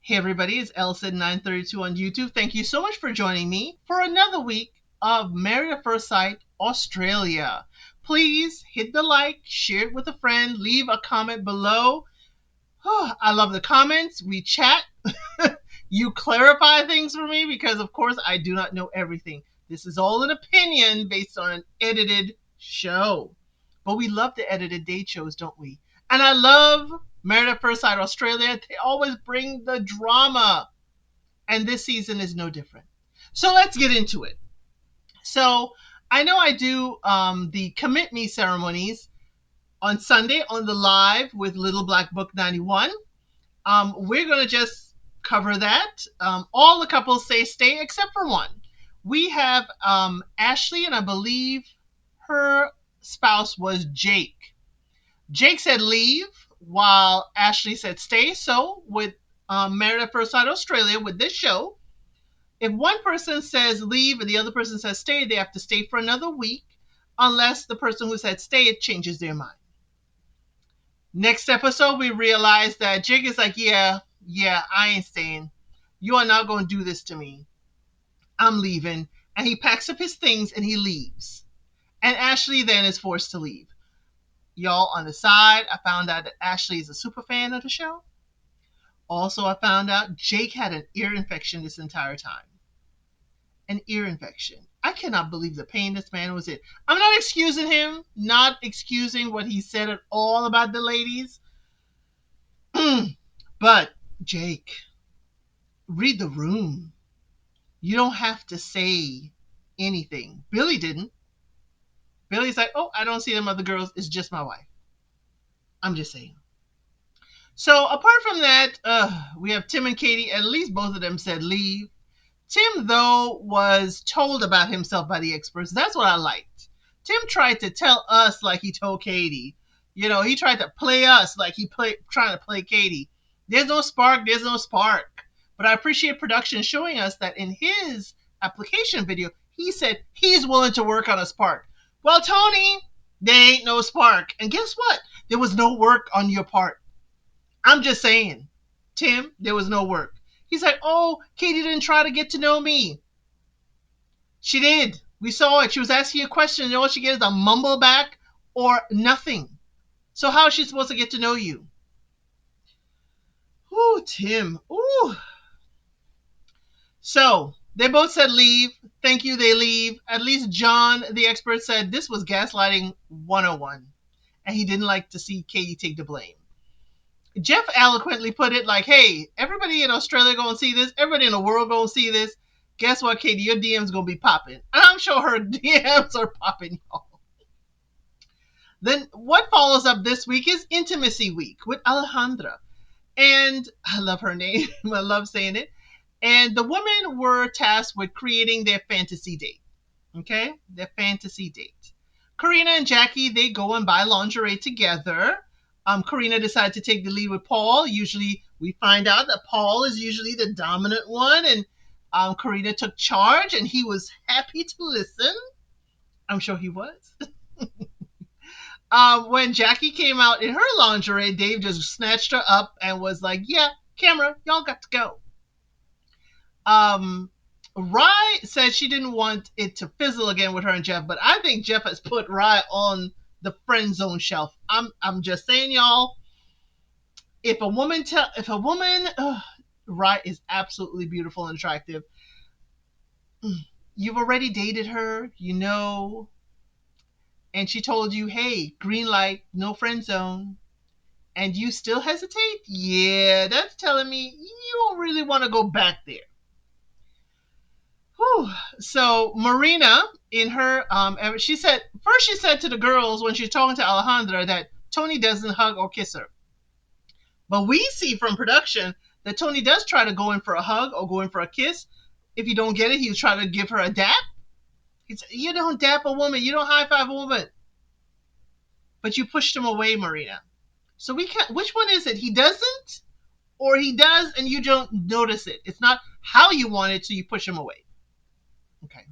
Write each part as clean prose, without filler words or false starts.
Hey everybody, it's Elson932 on YouTube. Thank you so much for joining me for another week of Married at First Sight Australia. Please hit the like, share it with a friend, leave a comment below. I love the comments. We chat. You clarify things for me because, of course, I do not know everything. This is all an opinion based on an edited show. But we love the edited date shows, don't we? And I love Married at First Sight Australia. They always bring the drama. And this season is no different. So let's get into it. So I know I do the Commit Me ceremonies on Sunday on the live with Little Black Book 91. We're going to just cover that. All the couples say stay except for one. We have Ashley, and I believe her spouse was Jake. Jake said leave while Ashley said stay. So with Married at First Sight Australia, with this show, if one person says leave and the other person says stay, they have to stay for another week unless the person who said stay changes their mind. Next episode, we realize that Jake is like, yeah, I ain't staying. You are not going to do this to me. I'm leaving. And he packs up his things and he leaves. And Ashley then is forced to leave. Y'all, on the side, I found out that Ashley is a super fan of the show. Also, I found out Jake had an ear infection this entire time. An ear infection. I cannot believe the pain this man was in. I'm not excusing him, not excusing what he said at all about the ladies. But, Jake, read the room. You don't have to say anything. Billy didn't. Billy's like, oh, I don't see them other girls. It's just my wife. I'm just saying. So, apart from that, we have Tim and Katie. At least both of them said leave. Tim, though, was told about himself by the experts. That's what I liked. Tim tried to tell us like he told Katie. You know, he tried to play us like trying to play Katie. There's no spark. There's no spark. But I appreciate production showing us that in his application video, he said he's willing to work on a spark. Well, Tony, there ain't no spark. And guess what? There was no work on your part. I'm just saying. Tim, there was no work. He's like, oh, Katie didn't try to get to know me. She did. We saw it. She was asking a question, and all she gets is a mumble back or nothing. So how is she supposed to get to know you? Ooh, Tim. Ooh. So they both said leave. Thank you, they leave. At least John, the expert, said this was gaslighting 101. And he didn't like to see Katie take the blame. Jeff eloquently put it like, hey, everybody in Australia going to see this. Everybody in the world going to see this. Guess what, Katie? Your DM's going to be popping. And I'm sure her DMs are popping, y'all. Then what follows up this week is Intimacy Week with Alejandra. And I love her name. I love saying it. And the women were tasked with creating their fantasy date. Okay? Their fantasy date. Karina and Jackie, they go and buy lingerie together. Karina decided to take the lead with Paul. Usually we find out that Paul is usually the dominant one. And Karina took charge and he was happy to listen. I'm sure he was. When Jackie came out in her lingerie, Dave just snatched her up and was like, yeah, camera, y'all got to go. Rye said she didn't want it to fizzle again with her and Jeff, but I think Jeff has put Rye on the friend zone shelf. I'm just saying, y'all. If a woman, Rye is absolutely beautiful and attractive. You've already dated her, you know, and she told you, hey, green light, no friend zone, and you still hesitate? Yeah, that's telling me you don't really want to go back there. Whew. So Marina, in her, she said to the girls when she's talking to Alejandra that Tony doesn't hug or kiss her. But we see from production that Tony does try to go in for a hug or go in for a kiss. If you don't get it, he'll try to give her a dap. You don't dap a woman. You don't high five a woman. But you pushed him away, Marina. So we can't. Which one is it? He doesn't, or he does and you don't notice it. It's not how you want it, so you push him away. Okay.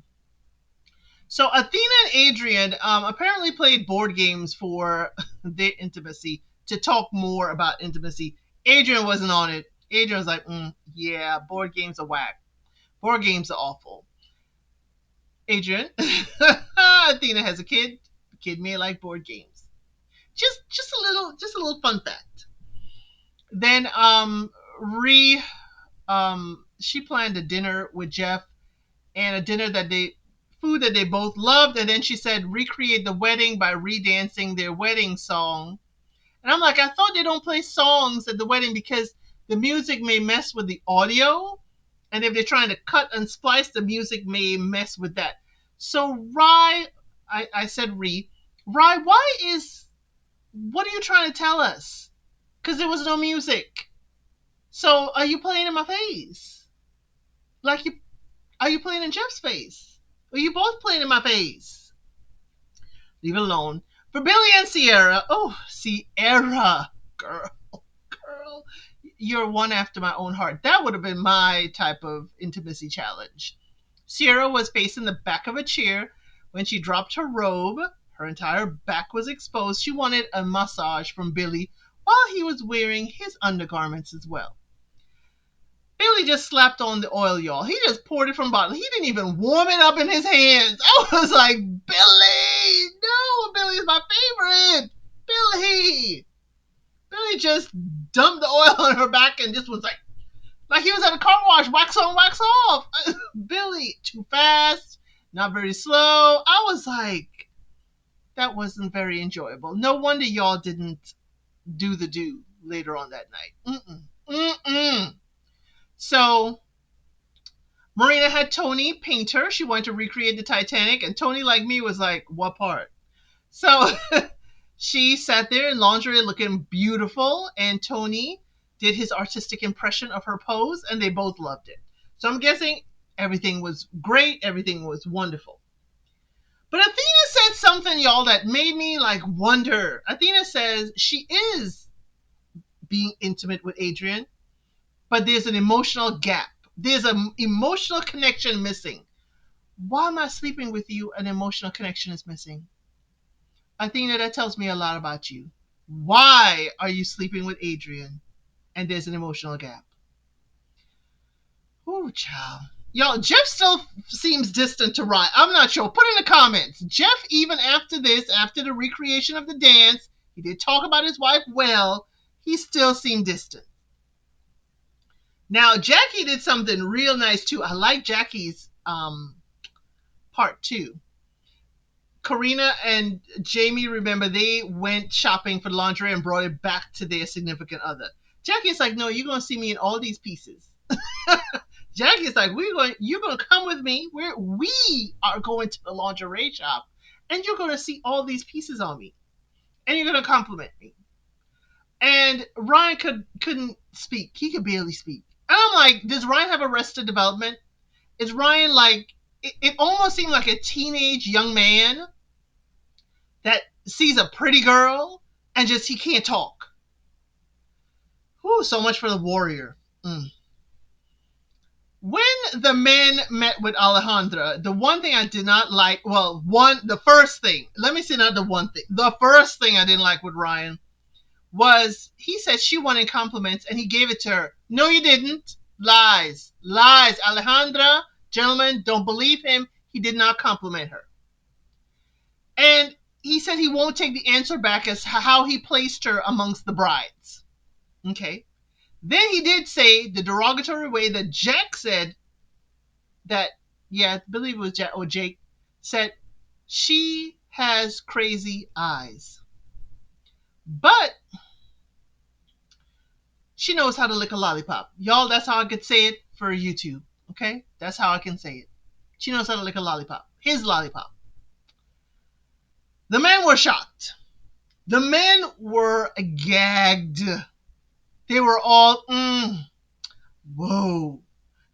So Athena and Adrian apparently played board games for their intimacy to talk more about intimacy. Adrian wasn't on it. Adrian was like, yeah, board games are whack. Board games are awful. Adrian, Athena has a kid. The kid may like board games. Just a little fun fact. Then Ree she planned a dinner with Jeff, and a dinner that they food that they both loved, and then she said recreate the wedding by redancing their wedding song. And I'm like, I thought they don't play songs at the wedding because the music may mess with the audio, and if they're trying to cut and splice, the music may mess with that. So Rye, I said Rye, what are you trying to tell us? Because there was no music. So are you playing in my face? Like you Are you playing in Jeff's face? Are you both playing in my face? Leave it alone. For Billy and Sierra, oh, Sierra, girl, you're one after my own heart. That would have been my type of intimacy challenge. Sierra was facing the back of a chair when she dropped her robe. Her entire back was exposed. She wanted a massage from Billy while he was wearing his undergarments as well. Billy just slapped on the oil, y'all. He just poured it from the bottle. He didn't even warm it up in his hands. I was like, Billy, no, Billy's my favorite. Billy. Billy just dumped the oil on her back and just was like he was at a car wash, wax on, wax off. Billy, too fast, not very slow. I was like, that wasn't very enjoyable. No wonder y'all didn't do the do later on that night. So Marina had Tony paint her. She wanted to recreate the Titanic, and Tony, like me, was like, what part? So she sat there in lingerie looking beautiful, and Tony did his artistic impression of her pose, and they both loved it. So I'm guessing everything was great, everything was wonderful. But Athena said something, y'all, that made me like wonder. Athena says she is being intimate with Adrian, but there's an emotional gap. There's an emotional connection missing. Why am I sleeping with you? An emotional connection is missing. Athena, that tells me a lot about you. Why are you sleeping with Adrian and there's an emotional gap? Ooh, child. Y'all, Jeff still seems distant to Ryan. I'm not sure. Put in the comments. Jeff, even after this, after the recreation of the dance, he did talk about his wife well. He still seemed distant. Now, Jackie did something real nice too. I like Jackie's part too. Karina and Jamie, remember, they went shopping for lingerie and brought it back to their significant other. Jackie's like, no, you're gonna see me in all these pieces. Jackie's like, you're gonna come with me. We are going to the lingerie shop, and you're gonna see all these pieces on me, and you're gonna compliment me. And Ryan couldn't speak. He could barely speak. And I'm like, does Ryan have arrested development? Is Ryan like? It almost seemed like a teenage young man that sees a pretty girl and just he can't talk. Whew, so much for the warrior. When the men met with Alejandra, the one thing I did not like, the first thing, let me say not the one thing, the first thing I didn't like with Ryan was he said she wanted compliments and he gave it to her. No, you didn't. Lies. Alejandra, gentlemen, don't believe him. He did not compliment her. And he said he won't take the answer back as how he placed her amongst the brides. Okay. Then he did say the derogatory way that Jack said that, yeah, I believe it was Jack or Jake, said she has crazy eyes. But she knows how to lick a lollipop. Y'all, that's how I could say it for YouTube. Okay? That's how I can say it. She knows how to lick a lollipop. His lollipop. The men were shocked. The men were gagged. They were all, whoa.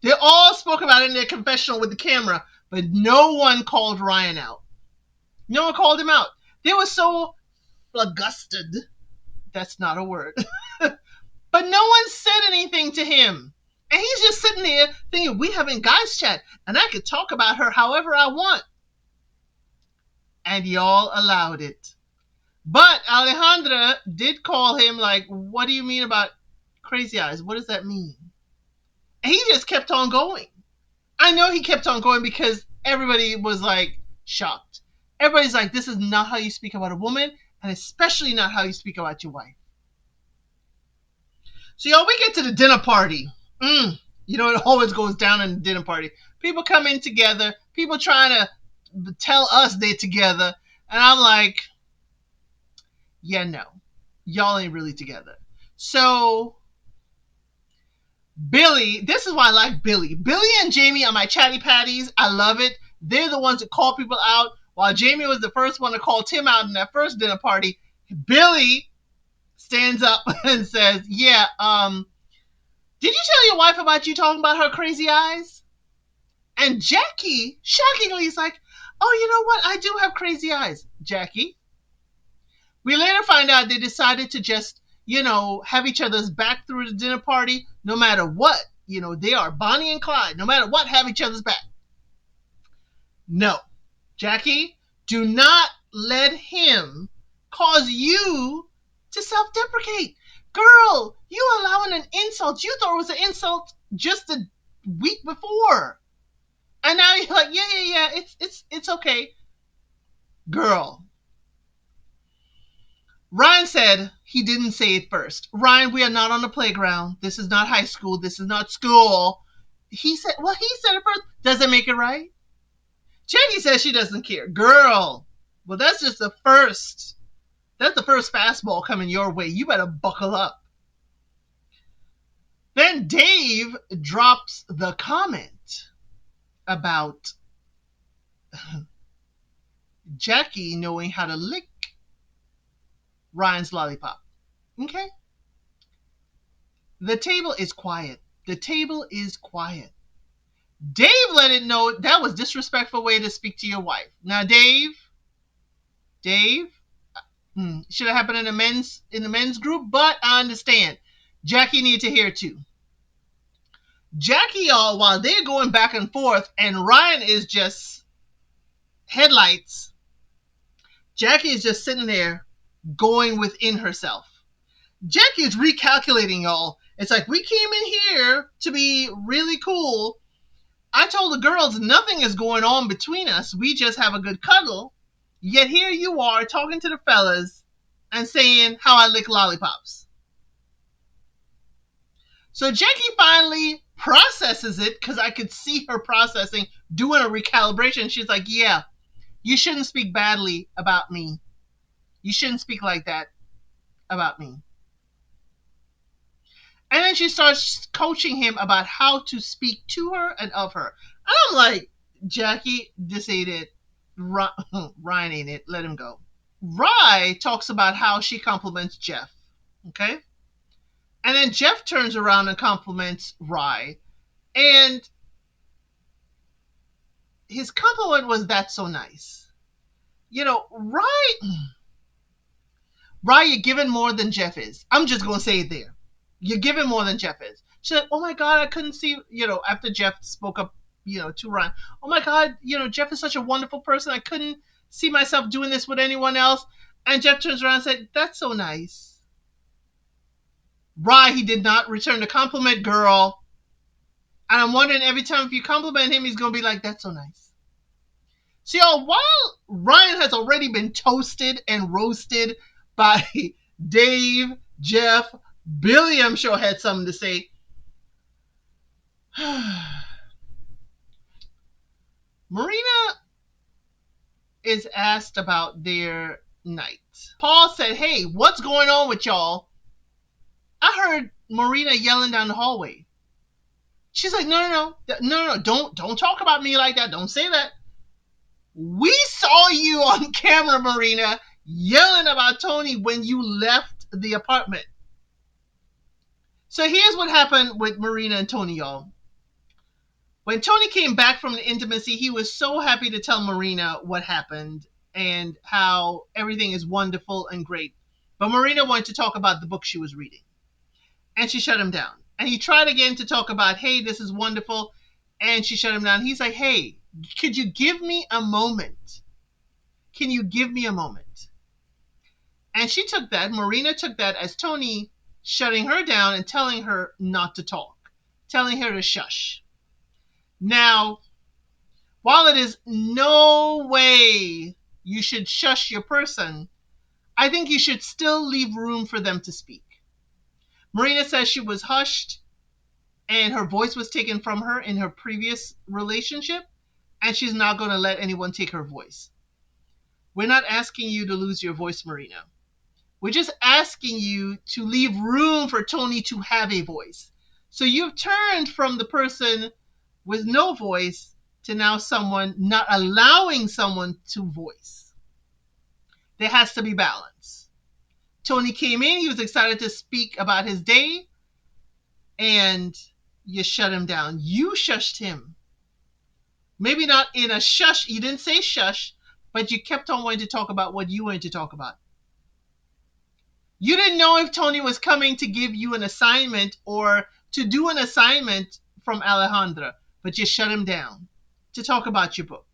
They all spoke about it in their confessional with the camera, but no one called Ryan out. No one called him out. They were so flabbergasted. That's not a word. But no one said anything to him. And he's just sitting there thinking, we having guys chat, and I could talk about her however I want. And y'all allowed it. But Alejandra did call him like, what do you mean about crazy eyes. What does that mean? And he just kept on going. I know he kept on going because everybody was like shocked. Everybody's like, this is not how you speak about a woman, and especially not how you speak about your wife. So, y'all, we get to the dinner party. You know, it always goes down in the dinner party. People come in together. People trying to tell us they're together. And I'm like, yeah, no. Y'all ain't really together. So, Billy, this is why I like Billy. Billy and Jamie are my chatty patties. I love it. They're the ones that call people out. While Jamie was the first one to call Tim out in that first dinner party, Billy stands up and says, yeah, did you tell your wife about you talking about her crazy eyes? And Jackie, shockingly, is like, oh, you know what? I do have crazy eyes, Jackie. We later find out they decided to just, have each other's back through the dinner party, no matter what. They are Bonnie and Clyde. No matter what, have each other's back. No. Jackie, do not let him cause you to self-deprecate. Girl, you allowing an insult. You thought it was an insult just a week before. And now you're like, yeah, it's okay. Girl. Ryan said he didn't say it first. Ryan, we are not on the playground. This is not high school. This is not school. He said it first. Does it make it right? Jackie says she doesn't care. Girl, well, that's just the first. That's the first fastball coming your way. You better buckle up. Then Dave drops the comment about Jackie knowing how to lick Ryan's lollipop. Okay? The table is quiet. The table is quiet. Dave let it know that was a disrespectful way to speak to your wife. Now, Dave, should have happened in the men's group, but I understand. Jackie needed to hear it too. Jackie, y'all, while they're going back and forth, and Ryan is just headlights. Jackie is just sitting there, going within herself. Jackie is recalculating, y'all. It's like, we came in here to be really cool. I told the girls nothing is going on between us. We just have a good cuddle. Yet here you are talking to the fellas and saying how I lick lollipops. So Jackie finally processes it, because I could see her processing, doing a recalibration. She's like, yeah, you shouldn't speak badly about me. You shouldn't speak like that about me. And then she starts coaching him about how to speak to her and of her. And I'm like, Jackie, this ain't it. Ryan ain't it. Let him go. Rye talks about how she compliments Jeff. Okay? And then Jeff turns around and compliments Rye. And his compliment was, that's so nice. Rye, you're giving more than Jeff is. I'm just going to say it there. You're giving more than Jeff is. She's like, oh my God, I couldn't see, after Jeff spoke up, to Ryan. Oh my God, Jeff is such a wonderful person. I couldn't see myself doing this with anyone else. And Jeff turns around and said, that's so nice. Rye, he did not return the compliment, girl. And I'm wondering every time if you compliment him, he's going to be like, that's so nice. So, y'all, while Ryan has already been toasted and roasted by Dave, Jeff, Billy, I'm sure, had something to say. Marina is asked about their night. Paul said, hey, what's going on with y'all? I heard Marina yelling down the hallway. She's like, no, don't talk about me like that. Don't say that. We saw you on camera, Marina, yelling about Tony when you left the apartment. So here's what happened with Marina and Tony, y'all. When Tony came back from the intimacy, he was so happy to tell Marina what happened and how everything is wonderful and great. But Marina wanted to talk about the book she was reading. And she shut him down. And he tried again to talk about, hey, this is wonderful. And she shut him down. He's like, hey, could you give me a moment? Can you give me a moment? And she took that, Marina took that as Tony shutting her down and telling her not to talk, telling her to shush. Now, while it is no way you should shush your person, I think you should still leave room for them to speak. Marina says she was hushed and her voice was taken from her in her previous relationship, and she's not going to let anyone take her voice. We're not asking you to lose your voice, Marina. We're just asking you to leave room for Tony to have a voice. So you've turned from the person with no voice to now someone not allowing someone to voice. There has to be balance. Tony came in, he was excited to speak about his day, and you shut him down. You shushed him. Maybe not in a shush, you didn't say shush, but you kept on wanting to talk about what you wanted to talk about. You didn't know if Tony was coming to give you an assignment or to do an assignment from Alejandra, but you shut him down to talk about your book.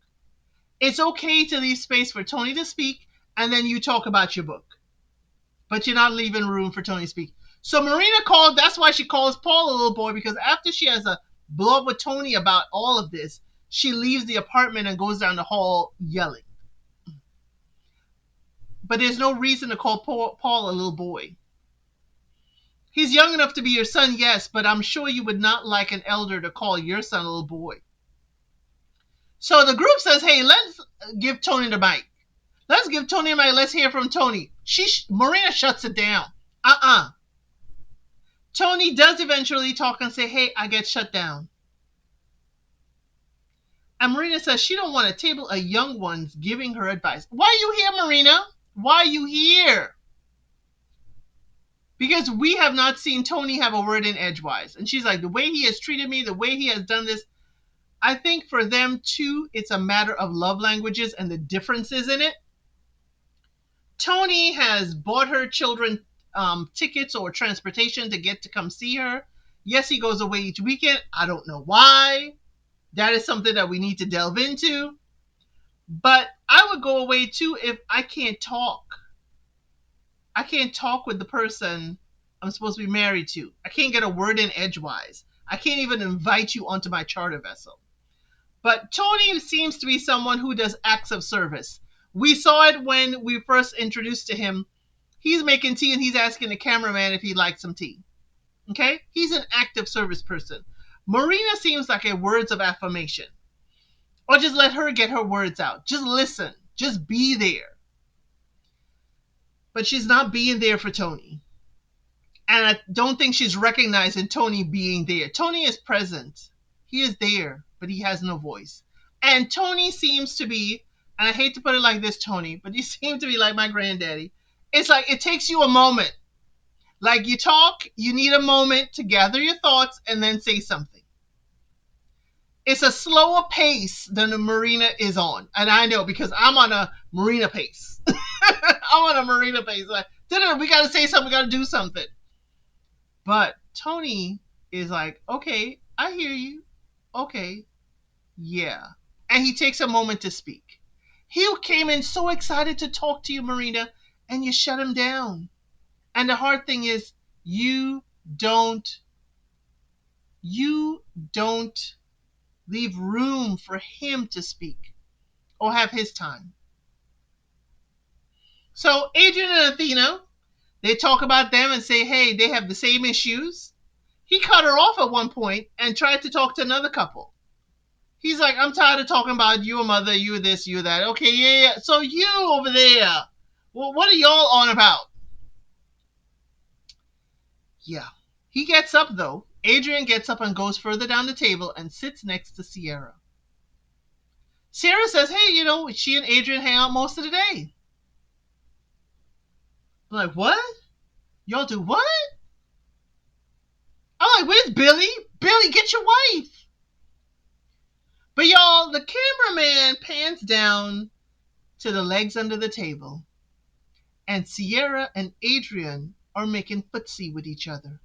It's okay to leave space for Tony to speak and then you talk about your book. But you're not leaving room for Tony to speak. So Marina called, that's why she calls Paul a little boy, because after she has a blow up with Tony about all of this, she leaves the apartment and goes down the hall yelling. But there's no reason to call Paul a little boy. He's young enough to be your son, yes, but I'm sure you would not like an elder to call your son a little boy. So the group says, hey, let's give Tony the mic. Let's give Tony the mic. Let's hear from Tony. Marina shuts it down. Tony does eventually talk and say, hey, I get shut down. And Marina says she don't want a table of young ones giving her advice. Why are you here, Marina? Why are you here? Because we have not seen Tony have a word in edgewise. And she's like, the way he has treated me, the way he has done this, I think for them too, it's a matter of love languages and the differences in it. Tony has bought her children tickets or transportation to get to come see her. Yes, he goes away each weekend. I don't know why. That is something that we need to delve into. But I would go away too if I can't talk. I can't talk with the person I'm supposed to be married to. I can't get a word in edgewise. I can't even invite you onto my charter vessel. But Tony seems to be someone who does acts of service. We saw it when we first introduced to him. He's making tea and he's asking the cameraman if he likes some tea. Okay? He's an active service person. Marina seems like a words of affirmation. Or just let her get her words out. Just listen. Just be there. But she's not being there for Tony. And I don't think she's recognizing Tony being there. Tony is present. He is there, but he has no voice. And Tony seems to be, and I hate to put it like this, Tony, but you seem to be like my granddaddy. It's like it takes you a moment. Like you talk, you need a moment to gather your thoughts and then say something. It's a slower pace than the Marina is on. And I know because I'm on a Marina pace. I'm on a Marina pace. Like, we got to say something. We got to do something. But Tony is like, okay, I hear you. Okay, yeah. And he takes a moment to speak. He came in so excited to talk to you, Marina, and you shut him down. And the hard thing is, you don't leave room for him to speak or have his time. So Adrian and Athena, they talk about them and say, hey, they have the same issues. He cut her off at one point and tried to talk to another couple. He's like, I'm tired of talking about your mother, you this, you that. Okay, yeah. So you over there, well, what are y'all on about? Yeah. He gets up, though. Adrian gets up and goes further down the table and sits next to Sierra. Sierra says, hey, she and Adrian hang out most of the day. I'm like, what? Y'all do what? I'm like, where's Billy? Billy, get your wife. But y'all, the cameraman pans down to the legs under the table. And Sierra and Adrian are making footsie with each other.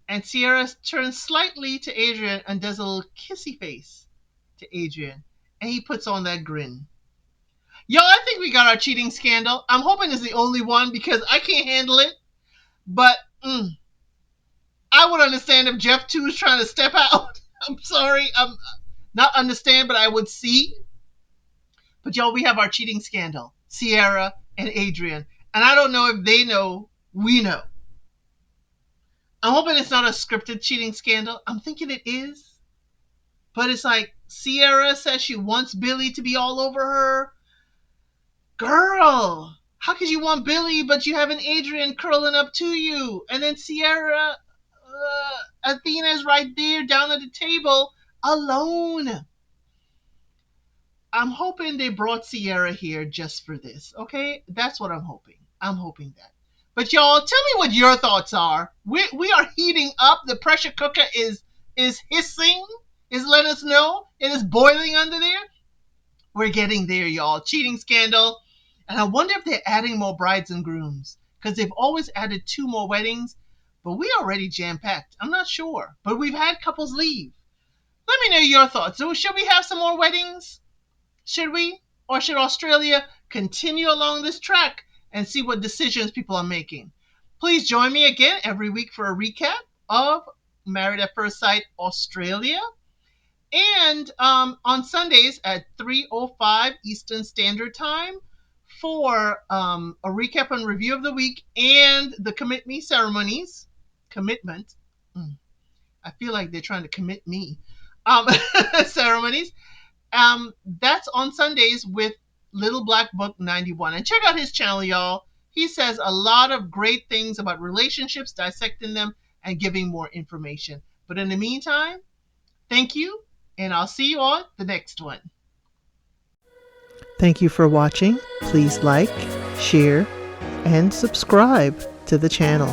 And Sierra turns slightly to Adrian and does a little kissy face to Adrian. And he puts on that grin. Yo, I think we got our cheating scandal. I'm hoping it's the only one because I can't handle it. But I would understand if Jeff too is trying to step out. I'm sorry, I'm not understand, but I would see. But y'all, we have our cheating scandal, Sierra and Adrian, and I don't know if they know. We know. I'm hoping it's not a scripted cheating scandal. I'm thinking it is, but it's like Sierra says she wants Billy to be all over her. Girl, how could you want Billy but you have an Adrian curling up to you? And then Sierra, Athena's right there down at the table alone. I'm hoping they brought Sierra here just for this, okay? That's what I'm hoping. I'm hoping that. But y'all, tell me what your thoughts are. We are heating up. The pressure cooker is hissing, is letting us know it is boiling under there. We're getting there, y'all. Cheating scandal. And I wonder if they're adding more brides and grooms. Because they've always added 2 more weddings. But we already jam-packed. I'm not sure. But we've had couples leave. Let me know your thoughts. So should we have some more weddings? Should we? Or should Australia continue along this track and see what decisions people are making? Please join me again every week for a recap of Married at First Sight Australia. And on Sundays at 3:05 Eastern Standard Time for a recap and review of the week and the Commit Me ceremonies. Commitment. I feel like they're trying to commit me. Um, ceremonies. That's on Sundays with Little Black Book 91. And check out his channel, y'all. He says a lot of great things about relationships, dissecting them, and giving more information. But in the meantime, thank you, and I'll see you on the next one. Thank you for watching. Please like, share, and subscribe to the channel.